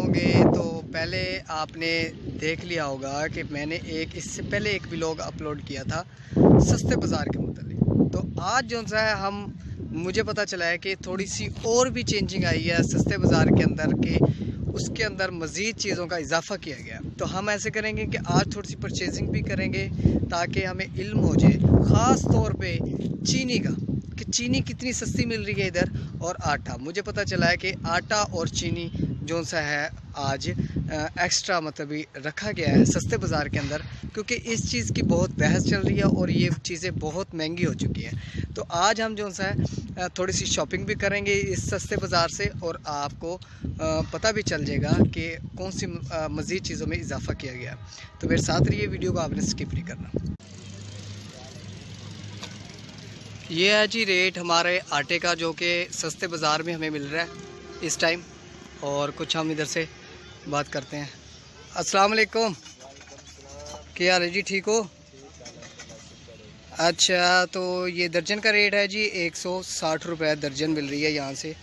होंगे तो पहले आपने देख लिया होगा कि मैंने इससे पहले एक व्लॉग अपलोड किया था सस्ते बाज़ार के मुतालिक। तो आज जो सा मुझे पता चला है कि थोड़ी सी और भी चेंजिंग आई है सस्ते बाज़ार के अंदर, कि उसके अंदर मज़ीद चीज़ों का इजाफ़ा किया गया। तो हम ऐसे करेंगे कि आज थोड़ी सी परचेजिंग भी करेंगे ताकि हमें इल्म हो जाए, ख़ास तौर पे चीनी का, कि चीनी कितनी सस्ती मिल रही है इधर, और आटा। मुझे पता चला है कि आटा और चीनी जो सा है आज एक्स्ट्रा मतलब रखा गया है सस्ते बाज़ार के अंदर, क्योंकि इस चीज़ की बहुत बहस चल रही है और ये चीज़ें बहुत महंगी हो चुकी हैं। तो आज हम जो सा है थोड़ी सी शॉपिंग भी करेंगे इस सस्ते बाज़ार से, और आपको पता भी चल जाएगा कि कौन सी मज़ीद चीज़ों में इजाफ़ा किया गया। तो मेरे साथ रहिए, वीडियो को आपने स्किप नहीं करना। ये है जी रेट हमारे आटे का जो कि सस्ते बाज़ार में हमें मिल रहा है इस टाइम, और कुछ हम इधर से बात करते हैं। अस्सलाम वालेकुम, क्या हाल है जी, ठीक हो? अच्छा, तो ये दर्जन का रेट है जी 160 रुपये दर्जन मिल रही है यहाँ से।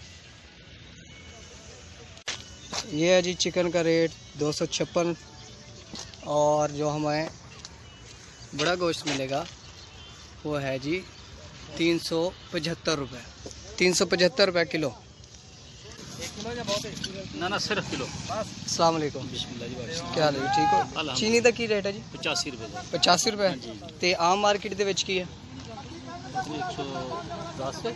ये है जी चिकन का रेट 256, और जो हमें बड़ा गोश्त मिलेगा वो है जी 375 रुपये, 375 रुपये किलो। ना सिर्फ किलो। अस्सलाम वालेकुम, क्या हाल है, ठीक हो? चीनी का की रेट है जी? 85 रुपये। 85 रुपये। तो आम मार्केट दे विच की है? 110।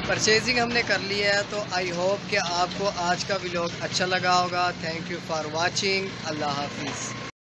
परचेजिंग हमने कर ली है, तो आई होप कि आपको आज का व्लॉग अच्छा लगा होगा। Thank you for watching. अल्लाह हाफिज़।